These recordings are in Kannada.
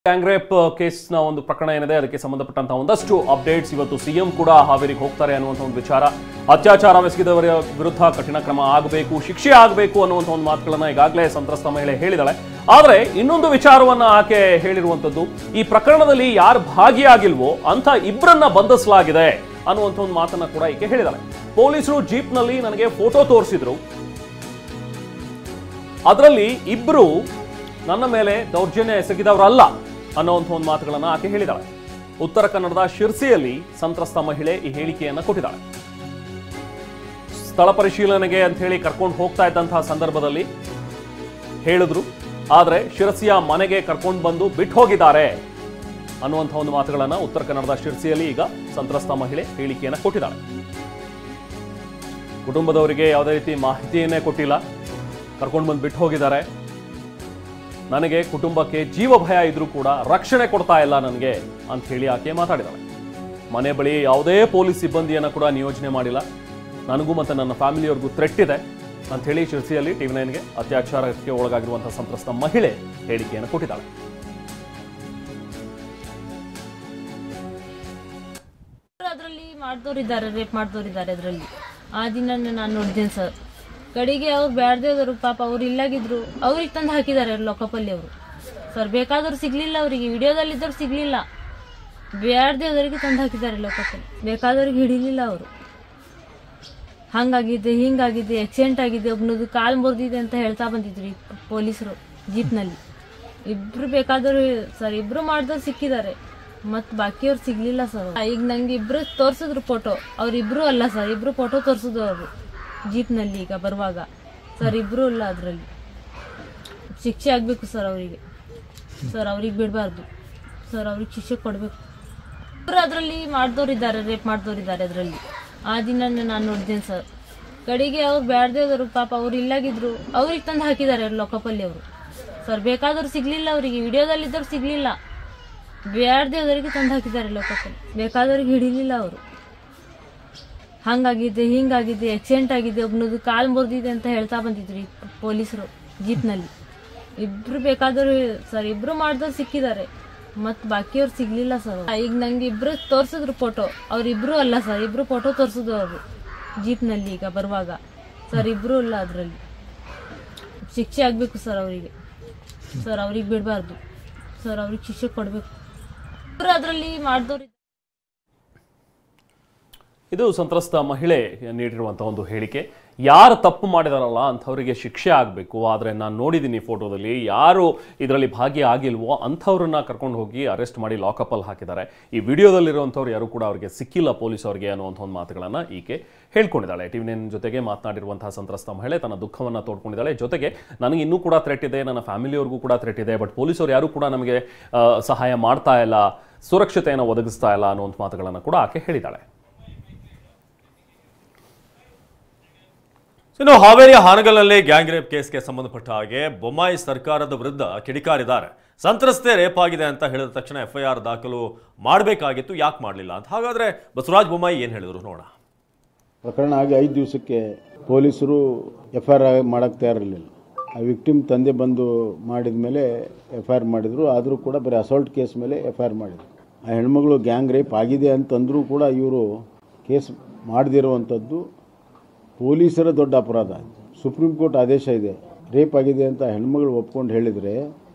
ಗ್ಯಾಂಗ್ ರೇಪ್ ಕೇಸ್ನ ಒಂದು ಪ್ರಕರಣ ಏನಿದೆ ಅದಕ್ಕೆ ಸಂಬಂಧಪಟ್ಟಂತಹ ಒಂದಷ್ಟು ಅಪ್ಡೇಟ್ಸ್ ಇವತ್ತು ಸಿಎಂ ಕೂಡ ಹಾವೇರಿಗೆ ಹೋಗ್ತಾರೆ ಅನ್ನುವಂಥ ಒಂದು ವಿಚಾರ. ಅತ್ಯಾಚಾರವೆಸಗಿದವರ ವಿರುದ್ಧ ಕಠಿಣ ಕ್ರಮ ಆಗಬೇಕು, ಶಿಕ್ಷೆ ಆಗಬೇಕು ಅನ್ನುವಂಥ ಒಂದು ಮಾತುಗಳನ್ನ ಈಗಾಗಲೇ ಸಂತ್ರಸ್ತ ಮಹಿಳೆ ಹೇಳಿದಾಳೆ. ಆದರೆ ಇನ್ನೊಂದು ವಿಚಾರವನ್ನ ಆಕೆ ಹೇಳಿರುವಂಥದ್ದು, ಈ ಪ್ರಕರಣದಲ್ಲಿ ಯಾರು ಭಾಗಿಯಾಗಿಲ್ವೋ ಅಂತ ಇಬ್ಬರನ್ನ ಬಂಧಿಸಲಾಗಿದೆ ಅನ್ನುವಂಥ ಒಂದು ಮಾತನ್ನ ಕೂಡ ಈಕೆ ಹೇಳಿದಾಳೆ. ಪೊಲೀಸರು ಜೀಪ್ನಲ್ಲಿ ನನಗೆ ಫೋಟೋ ತೋರಿಸಿದ್ರು, ಅದರಲ್ಲಿ ಇಬ್ರು ನನ್ನ ಮೇಲೆ ದೌರ್ಜನ್ಯ ಎಸಗಿದವರಲ್ಲ ಅನ್ನುವಂಥ ಒಂದು ಮಾತುಗಳನ್ನು ಆಕೆ ಹೇಳಿದಾಳೆ. ಉತ್ತರ ಕನ್ನಡದ ಶಿರ್ಸಿಯಲ್ಲಿ ಸಂತ್ರಸ್ತ ಮಹಿಳೆ ಈ ಹೇಳಿಕೆಯನ್ನ ಕೊಟ್ಟಿದ್ದಾಳೆ. ಸ್ಥಳ ಪರಿಶೀಲನೆಗೆ ಅಂತ ಹೇಳಿ ಕರ್ಕೊಂಡು ಹೋಗ್ತಾ ಇದ್ದಂತಹ ಸಂದರ್ಭದಲ್ಲಿ ಹೇಳಿದ್ರು, ಆದ್ರೆ ಶಿರಸಿಯ ಮನೆಗೆ ಕರ್ಕೊಂಡು ಬಂದು ಬಿಟ್ಟು ಹೋಗಿದ್ದಾರೆ ಅನ್ನುವಂಥ ಒಂದು ಮಾತುಗಳನ್ನ ಉತ್ತರ ಕನ್ನಡದ ಶಿರ್ಸಿಯಲ್ಲಿ ಈಗ ಸಂತ್ರಸ್ತ ಮಹಿಳೆ ಹೇಳಿಕೆಯನ್ನ ಕೊಟ್ಟಿದ್ದಾಳೆ. ಕುಟುಂಬದವರಿಗೆ ಯಾವುದೇ ರೀತಿ ಮಾಹಿತಿಯನ್ನೇ ಕೊಟ್ಟಿಲ್ಲ, ಕರ್ಕೊಂಡು ಬಂದು ಬಿಟ್ಟು ಹೋಗಿದ್ದಾರೆ. ನನಗೆ ಕುಟುಂಬಕ್ಕೆ ಜೀವ ಭಯ ಇದ್ರೂ ಕೂಡ ರಕ್ಷಣೆ ಕೊಡ್ತಾ ಇಲ್ಲ ನನಗೆ ಅಂತ ಹೇಳಿ ಆಕೆ ಮಾತಾಡಿದಾಳೆ. ಮನೆ ಬಳಿ ಯಾವುದೇ ಪೊಲೀಸ್ ಸಿಬ್ಬಂದಿಯನ್ನು ಕೂಡ ನಿಯೋಜನೆ ಮಾಡಿಲ್ಲ, ನನಗೂ ಮತ್ತು ನನ್ನ ಫ್ಯಾಮಿಲಿಯವ್ರಿಗೂ ಥ್ರೆಟ್ ಇದೆ ಅಂತ ಹೇಳಿ ಶಿರ್ಸಿಯಲ್ಲಿ TV9ಗೆ ಅತ್ಯಾಚಾರಕ್ಕೆ ಒಳಗಾಗಿರುವಂತಹ ಸಂತ್ರಸ್ತ ಮಹಿಳೆ ಹೇಳಿಕೆಯನ್ನು ಕೊಟ್ಟಿದ್ದಾಳೆ. ಅದರಲ್ಲಿ ಮಾಡ್ದೋರಿದ್ದಾರೆ, ರೇಪ್ ಮಾಡ್ದೋರಿದ್ದಾರೆ. ಅದರಲ್ಲಿ ಆ ದಿನ ನಾನು ನೋಡಿದ್ದೇನೆ ಸರ್. ಕಡೆಗೆ ಅವ್ರು ಬ್ಯಾಡ್ದೇವ್ರು ಪಾಪ ಅವ್ರು ಇಲ್ಲಾಗಿದ್ರು, ಅವ್ರಿಗೆ ತಂದು ಹಾಕಿದ್ದಾರೆ ಲೋಕಪಲ್ಲಿ ಅವರು ಸರ್. ಬೇಕಾದವ್ರು ಸಿಗ್ಲಿಲ್ಲ, ಅವರಿಗೆ ವಿಡಿಯೋದಲ್ಲಿದ್ದವ್ರು ಸಿಗ್ಲಿಲ್ಲ, ಬ್ಯಾಡ್ದೇವ್ರಿಗೆ ತಂದು ಹಾಕಿದ್ದಾರೆ ಲೋಕಪಲ್ಲಿ. ಬೇಕಾದವ್ರಿಗೆ ಹಿಡಿಲಿಲ್ಲ ಅವರು. ಹಂಗಾಗಿದೆ, ಹಿಂಗಾಗಿದೆ, ಆಕ್ಸಿಡೆಂಟ್ ಆಗಿದೆ, ಒಬ್ನದು ಕಾಲು ಮುರಿದಿದೆ ಅಂತ ಹೇಳ್ತಾ ಬಂದಿದ್ರು ಈ ಪೊಲೀಸರು ಜೀಪ್ನಲ್ಲಿ. ಇಬ್ರು ಬೇಕಾದವ್ರು ಸರ್, ಇಬ್ರು ಮಾಡಿದವ್ರು ಸಿಕ್ಕಿದ್ದಾರೆ, ಮತ್ ಬಾಕಿಯವ್ರು ಸಿಗ್ಲಿಲ್ಲ ಸರ್. ಈಗ ನಂಗೆ ಇಬ್ರು ತೋರ್ಸಿದ್ರು ಫೋಟೋ, ಅವ್ರಿಬ್ರು ಅಲ್ಲ ಸರ್, ಇಬ್ರು ಫೋಟೋ ತೋರ್ಸಿದ್ರು ಅವರು ಜೀಪ್ನಲ್ಲಿ ಈಗ ಬರುವಾಗ ಸರ್. ಇಬ್ರು ಇಲ್ಲ, ಅದರಲ್ಲಿ ಶಿಕ್ಷೆ ಆಗ್ಬೇಕು ಸರ್ ಅವರಿಗೆ. ಸರ್ ಅವ್ರಿಗೆ ಬಿಡಬಾರ್ದು ಸರ್, ಅವ್ರಿಗೆ ಶಿಕ್ಷೆ ಕೊಡ್ಬೇಕು. ಇಬ್ರು ಅದರಲ್ಲಿ ಮಾಡ್ದೋರಿದ್ದಾರೆ, ರೇಪ್ ಮಾಡ್ದೋರಿದ್ದಾರೆ. ಅದರಲ್ಲಿ ಆ ದಿನ ನಾನು ನೋಡಿದ್ದೇನೆ ಸರ್. ಕಡೆಗೆ ಅವ್ರು ಬ್ಯಾಡ್ದೇವ್ರು ಪಾಪ ಅವ್ರು ಇಲ್ಲಾಗಿದ್ರು, ಅವ್ರಿಗೆ ತಂದು ಹಾಕಿದ್ದಾರೆ ಲೋಕಪಲ್ಲಿ ಅವರು ಸರ್. ಬೇಕಾದವ್ರು ಸಿಗ್ಲಿಲ್ಲ, ಅವರಿಗೆ ವಿಡಿಯೋದಲ್ಲಿದ್ದವ್ರು ಸಿಗ್ಲಿಲ್ಲ, ಬ್ಯಾಡ್ದೇವ್ರಿಗೆ ತಂದು ಹಾಕಿದ್ದಾರೆ ಲೋಕಪಲ್ಲಿ. ಬೇಕಾದವ್ರಿಗೆ ಹಿಡಿಲಿಲ್ಲ ಅವರು. ಹಂಗಾಗಿದೆ, ಹಿಂಗಾಗಿದೆ, ಆಕ್ಸಿಡೆಂಟ್ ಆಗಿದೆ, ಒಬ್ನದು ಕಾಲು ಮುರಿದಿದೆ ಅಂತ ಹೇಳ್ತಾ ಬಂದಿದ್ರು ಈ ಪೊಲೀಸರು ಜೀಪ್ನಲ್ಲಿ. ಇಬ್ರು ಬೇಕಾದವ್ರು ಸರ್, ಇಬ್ರು ಮಾಡಿದವ್ರು ಸಿಕ್ಕಿದ್ದಾರೆ, ಮತ್ ಬಾಕಿಯವ್ರು ಸಿಗ್ಲಿಲ್ಲ ಸರ್. ಈಗ ನಂಗೆ ಇಬ್ರು ತೋರ್ಸಿದ್ರು ಫೋಟೋ, ಅವ್ರಿಬ್ರು ಅಲ್ಲ ಸರ್, ಇಬ್ರು ಫೋಟೋ ತೋರ್ಸಿದ್ರು ಅವರು ಜೀಪ್ನಲ್ಲಿ ಈಗ ಬರುವಾಗ ಸರ್. ಇಬ್ರು ಇಲ್ಲ, ಅದರಲ್ಲಿ ಶಿಕ್ಷೆ ಆಗ್ಬೇಕು ಸರ್ ಅವರಿಗೆ. ಸರ್ ಅವ್ರಿಗೆ ಬಿಡಬಾರ್ದು ಸರ್, ಅವ್ರಿಗೆ ಶಿಕ್ಷೆ ಕೊಡ್ಬೇಕು. ಇಬ್ರು ಅದರಲ್ಲಿ ಮಾಡ್ದವ್ರು. ಇದು ಸಂತ್ರಸ್ತ ಮಹಿಳೆ ನೀಡಿರುವಂತಹ ಒಂದು ಹೇಳಿಕೆ. ಯಾರು ತಪ್ಪು ಮಾಡಿದಾರಲ್ಲ ಅಂಥವರಿಗೆ ಶಿಕ್ಷೆ ಆಗಬೇಕು, ಆದರೆ ನಾನು ನೋಡಿದ್ದೀನಿ ಫೋಟೋದಲ್ಲಿ ಯಾರು ಇದರಲ್ಲಿ ಭಾಗಿಯಾಗಿಲ್ವೋ ಅಂಥವ್ರನ್ನ ಕರ್ಕೊಂಡು ಹೋಗಿ ಅರೆಸ್ಟ್ ಮಾಡಿ ಲಾಕಪ್ಪಲ್ಲಿ ಹಾಕಿದ್ದಾರೆ. ಈ ವಿಡಿಯೋದಲ್ಲಿರುವಂಥವ್ರು ಯಾರು ಕೂಡ ಅವರಿಗೆ ಸಿಕ್ಕಿಲ್ಲ ಪೊಲೀಸವ್ರಿಗೆ ಅನ್ನುವಂಥ ಒಂದು ಮಾತುಗಳನ್ನು ಈಕೆ ಹೇಳ್ಕೊಂಡಿದ್ದಾಳೆ. TV9 ಜೊತೆಗೆ ಮಾತನಾಡಿರುವಂತಹ ಸಂತ್ರಸ್ತ ಮಹಿಳೆ ತನ್ನ ದುಃಖವನ್ನು ತೋಡ್ಕೊಂಡಿದ್ದಾಳೆ. ಜೊತೆಗೆ ನನಗೆ ಇನ್ನೂ ಕೂಡ ಥ್ರೆಟ್ ಇದೆ, ನನ್ನ ಫ್ಯಾಮಿಲಿಯವ್ರಿಗೂ ಕೂಡ ಥ್ರೆಟ್ ಇದೆ, ಬಟ್ ಪೊಲೀಸರು ಯಾರು ಕೂಡ ನಮಗೆ ಸಹಾಯ ಮಾಡ್ತಾ ಇಲ್ಲ, ಸುರಕ್ಷತೆಯನ್ನು ಒದಗಿಸ್ತಾ ಇಲ್ಲ ಅನ್ನುವಂಥ ಮಾತುಗಳನ್ನು ಕೂಡ ಆಕೆ ಹೇಳಿದ್ದಾಳೆ. ಇನ್ನು ಹಾವೇರಿಯ ಹಾನಗಲ್ನಲ್ಲಿ ಗ್ಯಾಂಗ್ ರೇಪ್ ಕೇಸ್ಗೆ ಸಂಬಂಧಪಟ್ಟ ಹಾಗೆ ಬೊಮ್ಮಾಯಿ ಸರ್ಕಾರದ ವಿರುದ್ಧ ಕಿಡಿಕಾರಿದ್ದಾರೆ. ಸಂತ್ರಸ್ತೆ ರೇಪ್ ಆಗಿದೆ ಅಂತ ಹೇಳಿದ ತಕ್ಷಣ FIR ದಾಖಲು ಮಾಡಬೇಕಾಗಿತ್ತು, ಯಾಕೆ ಮಾಡಲಿಲ್ಲ ಅಂತ. ಹಾಗಾದ್ರೆ ಬಸವರಾಜ ಬೊಮ್ಮಾಯಿ ಏನು ಹೇಳಿದ್ರು ನೋಡ. ಪ್ರಕರಣ ಆಗಿ 5 ದಿವಸಕ್ಕೆ ಪೊಲೀಸರು FIR ಮಾಡಕ್ಕೆ ತಯಾರಿರಲಿಲ್ಲ. ಆ ವಿಕ್ಟಿಮ್ ತಂದೆ ಬಂದು ಮಾಡಿದ ಮೇಲೆ FIR ಮಾಡಿದ್ರು. ಆದರೂ ಕೂಡ ಬರೀ ಅಸಾಲ್ಟ್ ಕೇಸ್ ಮೇಲೆ FIR ಮಾಡಿದ್ರು. ಆ ಹೆಣ್ಮಗಳು ಗ್ಯಾಂಗ್ ರೇಪ್ ಆಗಿದೆ ಅಂತಂದರೂ ಕೂಡ ಇವರು ಕೇಸ್ ಮಾಡದಿರುವಂಥದ್ದು ಪೊಲೀಸರ ದೊಡ್ಡ ಅಪರಾಧ. ಸುಪ್ರೀಂ ಕೋರ್ಟ್ ಆದೇಶ ಇದೆ, ರೇಪ್ ಆಗಿದೆ ಅಂತ ಹೆಣ್ಮಗಳು ಒಪ್ಕೊಂಡು ಹೇಳಿದರೆ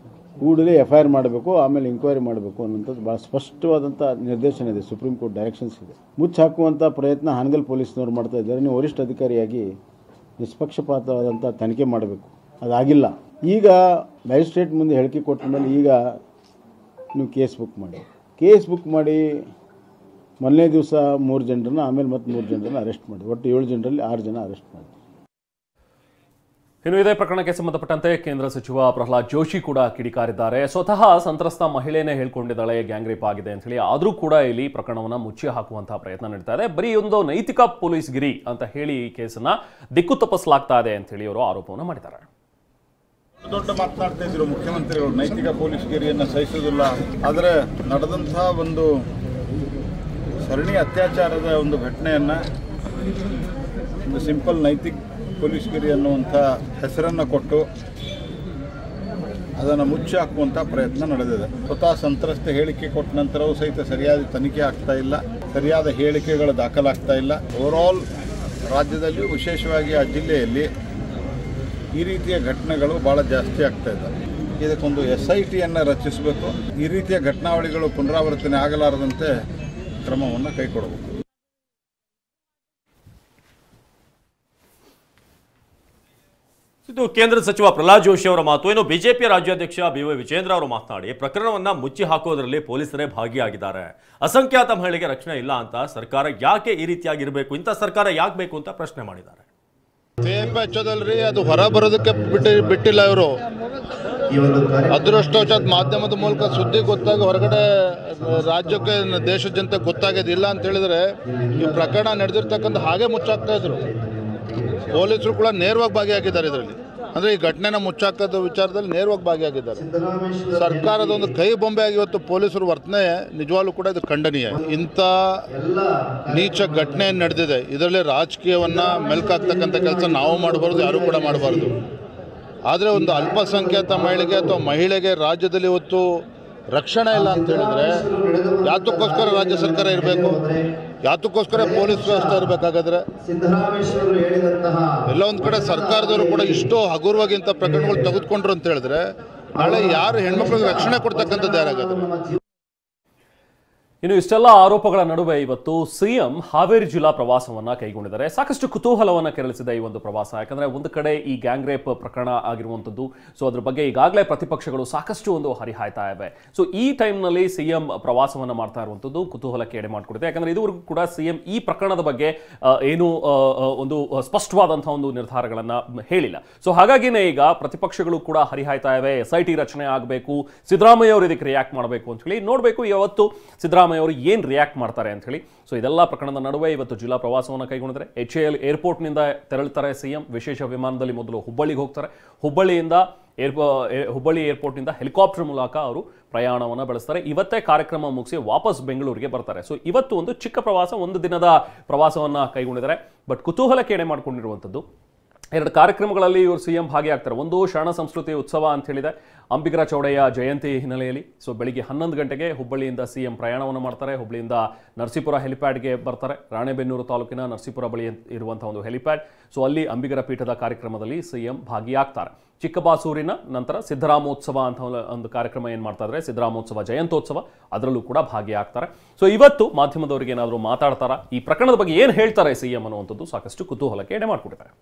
ಕೂಡಲೇ FIR ಮಾಡಬೇಕು, ಆಮೇಲೆ ಎಂಕ್ವೈರಿ ಮಾಡಬೇಕು ಅನ್ನೋಂಥದ್ದು ಭಾಳ ಸ್ಪಷ್ಟವಾದಂಥ ನಿರ್ದೇಶನ ಇದೆ, ಸುಪ್ರೀಂ ಕೋರ್ಟ್ ಡೈರೆಕ್ಷನ್ಸ್ ಇದೆ. ಮುಚ್ಚಾಕುವಂಥ ಪ್ರಯತ್ನ ಹಾನಗಲ್ ಪೊಲೀಸ್ನವ್ರು ಮಾಡ್ತಾ ಇದ್ದಾರೆ. ನೀವು ವರಿಷ್ಠ ಅಧಿಕಾರಿಯಾಗಿ ನಿಷ್ಪಕ್ಷಪಾತವಾದಂಥ ತನಿಖೆ ಮಾಡಬೇಕು, ಅದಾಗಿಲ್ಲ. ಈಗ ಮ್ಯಾಜಿಸ್ಟ್ರೇಟ್ ಮುಂದೆ ಹೇಳಿಕೆ ಕೊಟ್ಟ ಮೇಲೆ ಈಗ ನೀವು ಕೇಸ್ ಬುಕ್ ಮಾಡಿ ಮೊದಲನೇ ದಿವಸ 3 ಜನರನ್ನ, ಆಮೇಲೆ ಮತ್ತೆ 3 ಜನರನ್ನ ಅರೆಸ್ಟ್ ಮಾಡಿ, ಒಟ್ಟು 7 ಜನರಲ್ಲಿ 6 ಜನ ಅರೆಸ್ಟ್ ಮಾಡಿ. ಇನ್ನು ಇದೇ ಪ್ರಕರಣಕ್ಕೆ ಸಂಬಂಧಪಟ್ಟಂತೆ ಕೇಂದ್ರ ಸಚಿವ ಪ್ರಹ್ಲಾದ್ ಜೋಶಿ ಕೂಡ ಕಿಡಿಕಾರಿದ್ದಾರೆ. ಸ್ವತಃ ಸಂತ್ರಸ್ತ ಮಹಿಳೆನೇ ಹೇಳ್ಕೊಂಡಿದ್ದಾಳೆ ಗ್ಯಾಂಗ್ ರೇಪ್ ಆಗಿದೆ ಅಂತ ಹೇಳಿ, ಆದರೂ ಕೂಡ ಇಲ್ಲಿ ಪ್ರಕರಣವನ್ನು ಮುಚ್ಚಿ ಹಾಕುವಂತಹ ಪ್ರಯತ್ನ ನಡೀತಾ ಇದೆ. ಬರೀ ಒಂದು ನೈತಿಕ ಪೊಲೀಸ್ಗಿರಿ ಅಂತ ಹೇಳಿ ಈ ಕೇಸನ್ನ ದಿಕ್ಕು ತಪ್ಪಿಸಲಾಗ್ತಾ ಇದೆ ಅಂತ ಹೇಳಿ ಅವರು ಆರೋಪವನ್ನು ಮಾಡಿದ್ದಾರೆ. ದೊಡ್ಡ ಮಾತನಾಡ್ತಾ ಇದ್ರು ಮುಖ್ಯಮಂತ್ರಿಗಳು, ನೈತಿಕ ಪೊಲೀಸ್ಗಿರಿಯನ್ನು ಸಹಿಸುವುದಿಲ್ಲ. ಆದರೆ ನಡೆದಂತಹ ಒಂದು ಸರಣಿ ಅತ್ಯಾಚಾರದ ಒಂದು ಘಟನೆಯನ್ನು ಒಂದು ಸಿಂಪಲ್ ನೈತಿಕ ಪೊಲೀಸ್ಗಿರಿ ಅನ್ನುವಂಥ ಹೆಸರನ್ನು ಕೊಟ್ಟು ಅದನ್ನು ಮುಚ್ಚಿ ಹಾಕುವಂಥ ಪ್ರಯತ್ನ ನಡೆದಿದೆ. ಸ್ವತಃ ಸಂತ್ರಸ್ತೆ ಹೇಳಿಕೆ ಕೊಟ್ಟ ನಂತರವೂ ಸಹಿತ ಸರಿಯಾದ ತನಿಖೆ ಆಗ್ತಾ ಇಲ್ಲ, ಸರಿಯಾದ ಹೇಳಿಕೆಗಳು ದಾಖಲಾಗ್ತಾ ಇಲ್ಲ. ಓವರಾಲ್ ರಾಜ್ಯದಲ್ಲಿಯೂ ವಿಶೇಷವಾಗಿ ಆ ಜಿಲ್ಲೆಯಲ್ಲಿ ಈ ರೀತಿಯ ಘಟನೆಗಳು ಭಾಳ ಜಾಸ್ತಿ ಆಗ್ತಾ ಇದ್ದಾವೆ. ಇದಕ್ಕೊಂದು SITಯನ್ನು ರಚಿಸಬೇಕು. ಈ ರೀತಿಯ ಘಟನಾವಳಿಗಳು ಪುನರಾವರ್ತನೆ ಆಗಲಾರದಂತೆ ಕ್ರಮವನ್ನು ಕೈಗೊಳ್ಳಬೇಕು. ಇದು ಕೇಂದ್ರ ಸಚಿವ ಪ್ರಹ್ಲಾದ್ ಜೋಶಿ ಅವರ ಮಾತು. ಇನ್ನು ಬಿಜೆಪಿಯ ರಾಜ್ಯಾಧ್ಯಕ್ಷ BY ವಿಜೇಂದ್ರ ಅವರು ಮಾತನಾಡಿ ಪ್ರಕರಣವನ್ನ ಮುಚ್ಚಿ ಹಾಕೋದ್ರಲ್ಲಿ ಪೊಲೀಸರೇ ಭಾಗಿಯಾಗಿದ್ದಾರೆ. ಅಸಂಖ್ಯಾತ ಮಹಿಳೆಗೆ ರಕ್ಷಣೆ ಇಲ್ಲ ಅಂತ ಸರ್ಕಾರ ಯಾಕೆ ಈ ರೀತಿಯಾಗಿರಬೇಕು, ಇಂಥ ಸರ್ಕಾರ ಯಾಕೆ ಬೇಕು ಅಂತ ಪ್ರಶ್ನೆ ಮಾಡಿದ್ದಾರೆ. ತೇಪೆ ಹಚ್ಚೋದಲ್ರಿ, ಅದು ಹೊರ ಬರೋದಕ್ಕೆ ಬಿಟ್ಟಿಲ್ಲ ಇವರು. ಅದೃಷ್ಟವಶಾತ್ ಮಾಧ್ಯಮದ ಮೂಲಕ ಸುದ್ದಿ ಗೊತ್ತಾಗಿ ಹೊರಗಡೆ ರಾಜ್ಯಕ್ಕೆ ದೇಶದ ಜನತೆ ಗೊತ್ತಾಗೋದಿಲ್ಲ ಅಂತ ಹೇಳಿದ್ರೆ ಈ ಪ್ರಕರಣ ನಡೆದಿರ್ತಕ್ಕಂಥ ಹಾಗೆ ಮುಚ್ಚಾಕ್ತಾ ಇದ್ರು. ಪೊಲೀಸರು ಕೂಡ ನೇರವಾಗಿ ಭಾಗಿಯಾಗಿದ್ದಾರೆ ಇದರಲ್ಲಿ. ಅಂದರೆ ಈ ಘಟನೆನ ಮುಚ್ಚಾಕೋದ ವಿಚಾರದಲ್ಲಿ ನೇರವಾಗಿ ಭಾಗಿಯಾಗಿದ್ದಾರೆ. ಸರ್ಕಾರದ ಒಂದು ಕೈ ಬೊಂಬೆಯಾಗಿ ಇವತ್ತು ಪೊಲೀಸರು ವರ್ತನೆ ನಿಜವಾಗ್ಲೂ ಕೂಡ ಇದು ಖಂಡನೀಯ. ಇಂಥ ನೀಚ ಘಟನೆ ನಡೆದಿದೆ, ಇದರಲ್ಲಿ ರಾಜಕೀಯವನ್ನು ಮೆಲ್ಕಾಕ್ತಕ್ಕಂಥ ಕೆಲಸ ನಾವು ಮಾಡಬಾರ್ದು, ಯಾರೂ ಕೂಡ ಮಾಡಬಾರ್ದು. ಆದರೆ ಒಂದು ಅಲ್ಪಸಂಖ್ಯಾತ ಮಹಿಳೆಗೆ ಅಥವಾ ಮಹಿಳೆಗೆ ರಾಜ್ಯದಲ್ಲಿ ಇವತ್ತು ರಕ್ಷಣೆ ಇಲ್ಲ ಅಂತ ಹೇಳಿದ್ರೆ ಯಾತಕ್ಕೋಸ್ಕರ ರಾಜ್ಯ ಸರ್ಕಾರ ಇರಬೇಕು, ಯಾತಕ್ಕೋಸ್ಕರ ಪೊಲೀಸ್ ವ್ಯವಸ್ಥೆ ಇರಬೇಕಾಗಾದ್ರೆ? ಎಲ್ಲ ಒಂದು ಕಡೆ ಸರ್ಕಾರದವರು ಕೂಡ ಇಷ್ಟು ಹಗುರವಾಗಿ ಇಂಥ ಪ್ರಕರಣಗಳು ತೆಗೆದುಕೊಂಡ್ರು ಅಂತ ಹೇಳಿದ್ರೆ ನಾಳೆ ಯಾರು ಹೆಣ್ಮಕ್ಳಿಗೆ ರಕ್ಷಣೆ ಕೊಡ್ತಕ್ಕಂಥದ್ದು ಯಾರಾಗಾದ್ರೆ? ಇನ್ನು ಇಷ್ಟೆಲ್ಲ ಆರೋಪಗಳ ನಡುವೆ ಇವತ್ತು ಸಿಎಂ ಹಾವೇರಿ ಜಿಲ್ಲಾ ಪ್ರವಾಸವನ್ನ ಕೈಗೊಂಡಿದ್ದಾರೆ. ಸಾಕಷ್ಟು ಕುತೂಹಲವನ್ನ ಕೆರಳಿಸಿದೆ ಈ ಒಂದು ಪ್ರವಾಸ. ಯಾಕಂದ್ರೆ ಒಂದು ಕಡೆ ಈ ಗ್ಯಾಂಗ್ ರೇಪ್ ಪ್ರಕರಣ ಆಗಿರುವಂಥದ್ದು, ಸೊ ಅದ್ರ ಬಗ್ಗೆ ಈಗಾಗಲೇ ಪ್ರತಿಪಕ್ಷಗಳು ಸಾಕಷ್ಟು ಒಂದು ಹರಿಹಾಯ್ತಾ ಇವೆ. ಸೊ ಈ ಟೈಮ್ನಲ್ಲಿ ಸಿಎಂ ಪ್ರವಾಸವನ್ನ ಮಾಡ್ತಾ ಇರುವಂಥದ್ದು ಕುತೂಹಲಕ್ಕೆ ಎಡೆ ಮಾಡಿಕೊಡುತ್ತೆ. ಯಾಕಂದ್ರೆ ಇದುವರೆಗೂ ಕೂಡ ಸಿಎಂ ಈ ಪ್ರಕರಣದ ಬಗ್ಗೆ ಏನು ಒಂದು ಸ್ಪಷ್ಟವಾದಂತಹ ಒಂದು ನಿರ್ಧಾರಗಳನ್ನ ಹೇಳಿಲ್ಲ. ಸೊ ಹಾಗಾಗಿನೇ ಈಗ ಪ್ರತಿಪಕ್ಷಗಳು ಕೂಡ ಹರಿಹಾಯ್ತಾ ಇವೆ. SIT ರಚನೆ ಆಗಬೇಕು, ಸಿದ್ದರಾಮಯ್ಯ ಅವರು ಇದಕ್ಕೆ ರಿಯಾಕ್ಟ್ ಮಾಡಬೇಕು ಅಂತ ಹೇಳಿ ನೋಡಬೇಕು ಯಾವತ್ತು ಸಿದ್ದರಾಮಯ್ಯ ಅವರು ಏನು ರಿಯಾಕ್ಟ್ ಮಾಡ್ತಾರೆ ಅಂತ ಹೇಳಿ. ಸೊ ಇದೆಲ್ಲ ಪ್ರಕರಣದ ನಡುವೆ ಇವತ್ತು ಜಿಲ್ಲಾ ಪ್ರವಾಸವನ್ನು ಕೈಗೊಂಡಿದ್ದಾರೆ. HAL ಏರ್ಪೋರ್ಟ್ನಿಂದ ತೆರಳುತ್ತಾರೆ ಸಿಎಂ. ವಿಶೇಷ ವಿಮಾನದಲ್ಲಿ ಮೊದಲು ಹುಬ್ಬಳ್ಳಿಗೆ ಹೋಗ್ತಾರೆ. ಹುಬ್ಬಳ್ಳಿ ಏರ್ಪೋರ್ಟ್ನಿಂದ ಹೆಲಿಕಾಪ್ಟರ್ ಮೂಲಕ ಅವರು ಪ್ರಯಾಣವನ್ನು ಬೆಳೆಸ್ತಾರೆ. ಇವತ್ತೇ ಕಾರ್ಯಕ್ರಮ ಮುಗಿಸಿ ವಾಪಸ್ ಬೆಂಗಳೂರಿಗೆ ಬರ್ತಾರೆ. ಸೊ ಇವತ್ತು ಒಂದು ಚಿಕ್ಕ ಪ್ರವಾಸ, ಒಂದು ದಿನದ ಪ್ರವಾಸವನ್ನು ಕೈಗೊಂಡಿದ್ದಾರೆ. ಬಟ್ ಕುತೂಹಲಕ್ಕೆ ಎಡೆ ಮಾಡಿಕೊಂಡಿರುವಂಥದ್ದು 2 ಕಾರ್ಯಕ್ರಮಗಳಲ್ಲಿ ಇವರು ಸಿಎಂ ಭಾಗಿಯಾಗ್ತಾರೆ. ಒಂದು ಶರಣ ಸಂಸ್ಕೃತಿ ಉತ್ಸವ ಅಂತ ಹೇಳಿದೆ, ಅಂಬಿಗರ ಚೌಡಯ್ಯ ಜಯಂತಿ ಹಿನ್ನೆಲೆಯಲ್ಲಿ. ಸೊ ಬೆಳಿಗ್ಗೆ 11 ಗಂಟೆಗೆ ಹುಬ್ಬಳ್ಳಿಯಿಂದ ಸಿಎಂ ಪ್ರಯಾಣವನ್ನು ಮಾಡ್ತಾರೆ. ಹುಬ್ಬಳ್ಳಿಯಿಂದ ನರಸೀಪುರ ಹೆಲಿಪ್ಯಾಡ್ಗೆ ಬರ್ತಾರೆ. ರಾಣೆಬೆನ್ನೂರು ತಾಲೂಕಿನ ನರಸೀಪುರ ಬಳಿ ಇರುವಂಥ ಒಂದು ಹೆಲಿಪ್ಯಾಡ್. ಸೊ ಅಲ್ಲಿ ಅಂಬಿಗರ ಪೀಠದ ಕಾರ್ಯಕ್ರಮದಲ್ಲಿ ಸಿಎಂ ಭಾಗಿಯಾಗ್ತಾರೆ. ಚಿಕ್ಕಬಾಸೂರಿನ ನಂತರ ಸಿದ್ದರಾಮೋತ್ಸವ ಅಂತ ಒಂದು ಕಾರ್ಯಕ್ರಮ ಏನು ಮಾಡ್ತಾ ಇದ್ದಾರೆ, ಸಿದ್ದರಾಮೋತ್ಸವ ಜಯಂತೋತ್ಸವ, ಅದರಲ್ಲೂ ಕೂಡ ಭಾಗಿಯಾಗ್ತಾರೆ. ಸೊ ಇವತ್ತು ಮಾಧ್ಯಮದವರಿಗೆ ಏನಾದರೂ ಮಾತಾಡ್ತಾರಾ, ಈ ಪ್ರಕರಣದ ಬಗ್ಗೆ ಏನು ಹೇಳ್ತಾರೆ ಸಿಎಂ ಅನ್ನುವಂಥದ್ದು ಸಾಕಷ್ಟು ಕುತೂಹಲಕ್ಕೆ ಎಡೆ ಮಾಡಿಕೊಡ್ತಾರೆ.